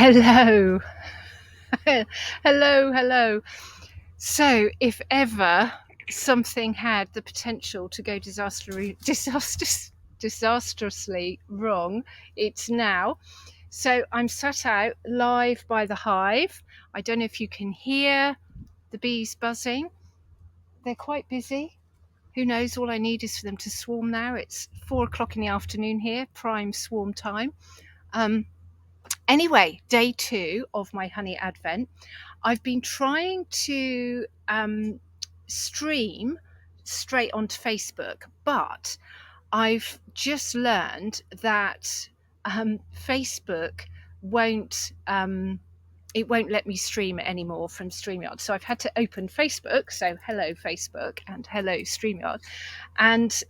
Hello. Hello. So, if ever something had the potential to go disastrously wrong, it's now. So, I'm sat out live by the hive. I don't know if you can hear the bees buzzing. They're quite busy. Who knows? All I need is for them to swarm now. It's 4 o'clock in the afternoon here, prime swarm time. Anyway, day 2 of my honey advent. I've been trying to stream straight onto Facebook, but I've just learned that Facebook won't it won't let me stream it anymore from StreamYard. So I've had to open Facebook. So hello Facebook and hello StreamYard, and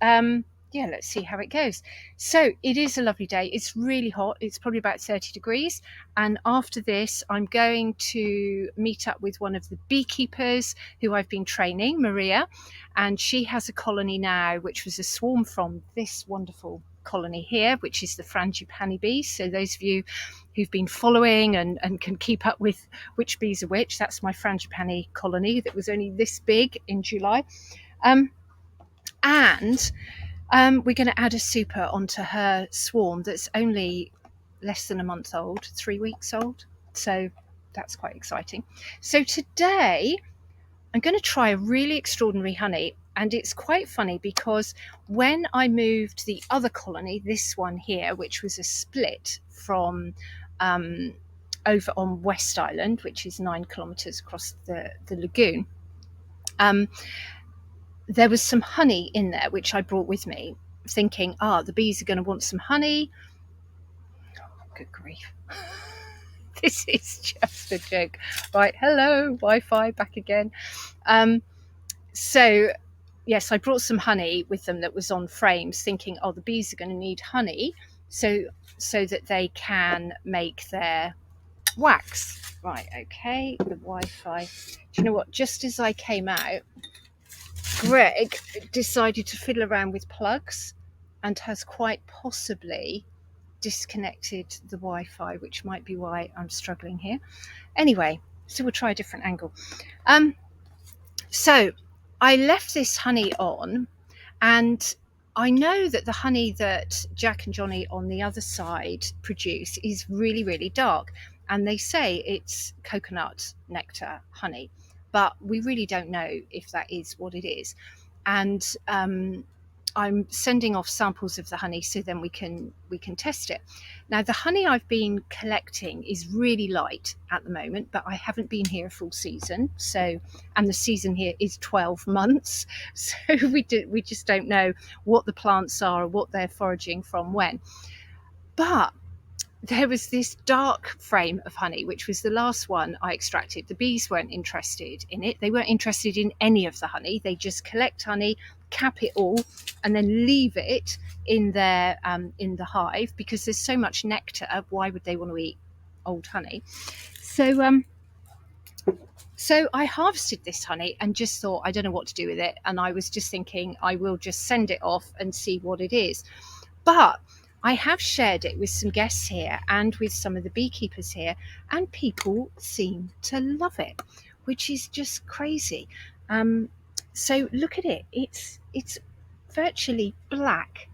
yeah, let's see how it goes. So it is a lovely day. It's really hot. It's probably about 30 degrees. And after this, I'm going to meet up with one of the beekeepers who I've been training, Maria. And she has a colony now, which was a swarm from this wonderful colony here, which is the frangipani bees. So those of you who've been following and can keep up with which bees are which, that's my frangipani colony that was only this big in July. We're going to add a super onto her swarm that's only less than a month old, 3 weeks old. So that's quite exciting. So today I'm going to try a really extraordinary honey. And it's quite funny because when I moved the other colony, this one here, which was a split from over on West Island, which is 9 kilometres across the lagoon, there was some honey in there, which I brought with me, thinking, the bees are going to want some honey. Oh, good grief. This is just a joke. Right, hello, Wi-Fi back again. So, yes, I brought some honey with them that was on frames, thinking, the bees are going to need honey so that they can make their wax. Right, okay, the Wi-Fi. Do you know what? Just as I came out, Greg decided to fiddle around with plugs and has quite possibly disconnected the Wi-Fi, which might be why I'm struggling here. Anyway, so we'll try a different angle. So I left this honey on, and I know that the honey that Jack and Johnny on the other side produce is really, really dark. And they say it's coconut nectar honey, but we really don't know if that is what it is. And I'm sending off samples of the honey so then we can test it. Now, the honey I've been collecting is really light at the moment, but I haven't been here a full season. And the season here is 12 months. So we just don't know what the plants are or what they're foraging from when. But there was this dark frame of honey, which was the last one I extracted. The bees weren't interested in it. They weren't interested in any of the honey. They just collect honey, cap it all, and then leave it in their in the hive because there's so much nectar. Why would they want to eat old honey? So I harvested this honey and just thought, I don't know what to do with it. And I was just thinking, I will just send it off and see what it is. But I have shared it with some guests here and with some of the beekeepers here, and people seem to love it, which is just crazy. So look at it. It's virtually black.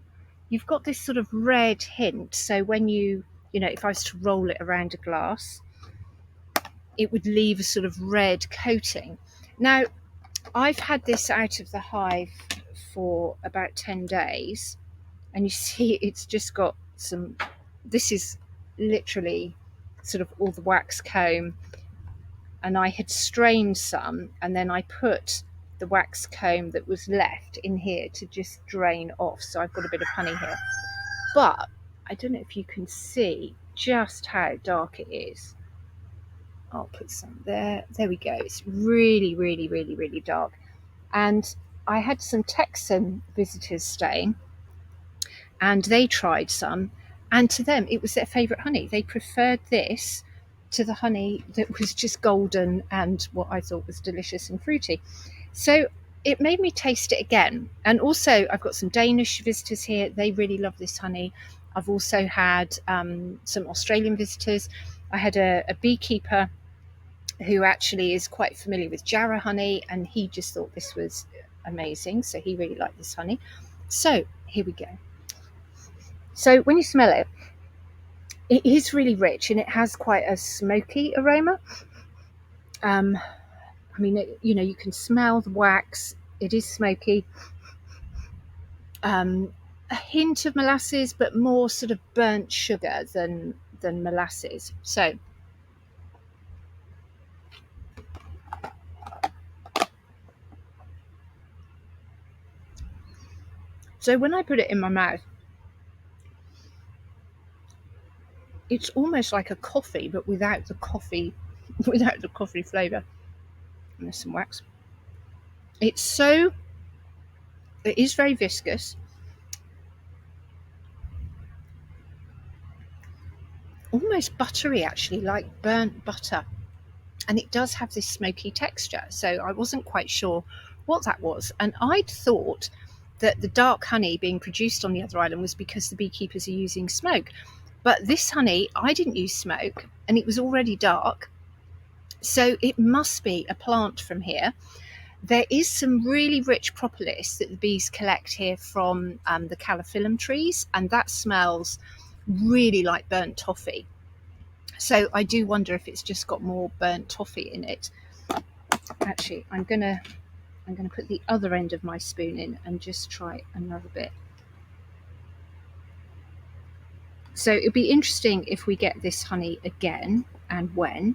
You've got this sort of red hint. So when you know, if I was to roll it around a glass, it would leave a sort of red coating. Now, I've had this out of the hive for about 10 days. And you see it's just got some, this is literally sort of all the wax comb. And I had strained some, and then I put the wax comb that was left in here to just drain off. So I've got a bit of honey here. But I don't know if you can see just how dark it is. I'll put some there. There we go. It's really, really, really, really dark. And I had some Texan visitors staying, and they tried some, and to them it was their favourite honey. They preferred this to the honey that was just golden and what I thought was delicious and fruity. So it made me taste it again. And also I've got some Danish visitors here. They really love this honey. I've also had some Australian visitors, I had a beekeeper who actually is quite familiar with Jarrah honey, and he just thought this was amazing. So he really liked this honey. So here we go. So when you smell it, it is really rich and it has quite a smoky aroma. I mean, you can smell the wax. It is smoky. A hint of molasses, but more sort of burnt sugar than molasses. So when I put it in my mouth, it's almost like a coffee, but without the coffee flavour. And there's some wax. It is very viscous. Almost buttery, actually, like burnt butter. And it does have this smoky texture. So I wasn't quite sure what that was. And I'd thought that the dark honey being produced on the other island was because the beekeepers are using smoke. But this honey, I didn't use smoke, and it was already dark. So it must be a plant from here. There is some really rich propolis that the bees collect here from the calophyllum trees, and that smells really like burnt toffee. So I do wonder if it's just got more burnt toffee in it. Actually, I'm gonna put the other end of my spoon in and just try another bit. So it'll be interesting if we get this honey again, and when,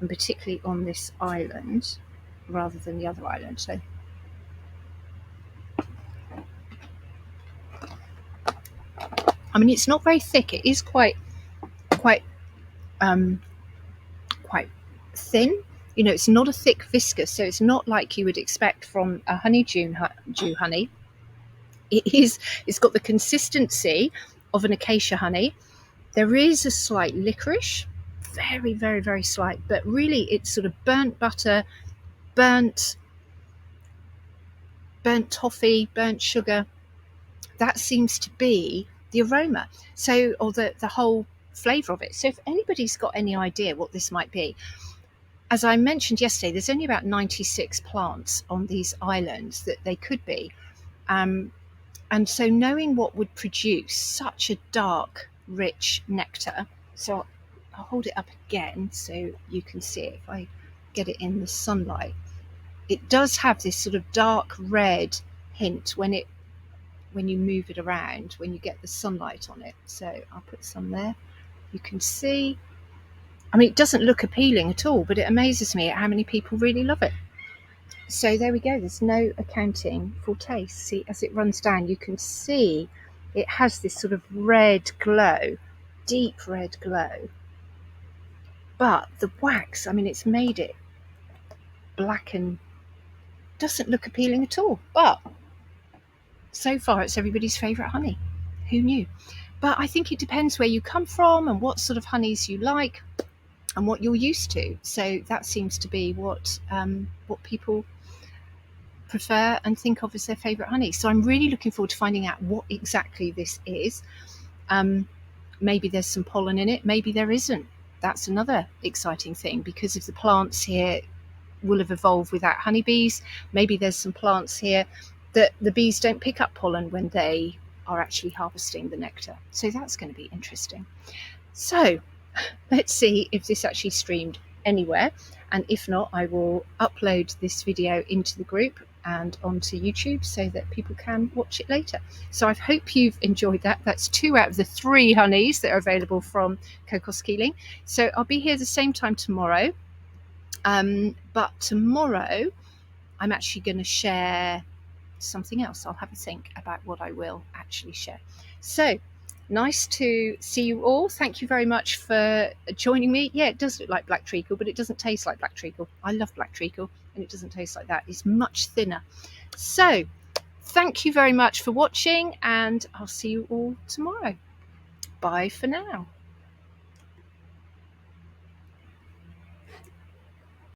and particularly on this island rather than the other island. So I mean, it's not very thick. It is quite thin. It's not a thick viscous, so it's not like you would expect from a honeydew honey. It's got the consistency of an acacia honey. There is a slight licorice, very, very, very slight, but really it's sort of burnt butter, burnt toffee, burnt sugar. That seems to be the aroma. So, or the whole flavour of it. So if anybody's got any idea what this might be, as I mentioned yesterday, there's only about 96 plants on these islands that they could be. And so knowing what would produce such a dark, rich nectar. So I'll hold it up again so you can see it. If I get it in the sunlight, it does have this sort of dark red hint when you move it around, when you get the sunlight on it. So I'll put some there. You can see. I mean, it doesn't look appealing at all, but it amazes me at how many people really love it. So there we go. There's no accounting for taste. See, as it runs down, you can see it has this sort of red glow, deep red glow. But the wax, I mean, it's made it black and doesn't look appealing at all. But so far, it's everybody's favourite honey. Who knew? But I think it depends where you come from and what sort of honeys you like and what you're used to. So that seems to be what people prefer and think of as their favourite honey. So I'm really looking forward to finding out what exactly this is. Maybe there's some pollen in it, maybe there isn't. That's another exciting thing, because if the plants here will have evolved without honeybees, maybe there's some plants here that the bees don't pick up pollen when they are actually harvesting the nectar. So that's going to be interesting. So let's see if this actually streamed anywhere, and if not, I will upload this video into the group and onto YouTube so that people can watch it later. So I hope you've enjoyed that. That's 2 out of the 3 honeys that are available from Cocos Keeling. So I'll be here the same time tomorrow, but tomorrow I'm actually going to share something else. I'll have a think about what I will actually share. So nice to see you all. Thank you very much for joining me. Yeah, it does look like black treacle, but it doesn't taste like black treacle. I love black treacle, and it doesn't taste like that. It's much thinner. So thank you very much for watching, and I'll see you all tomorrow. Bye for now.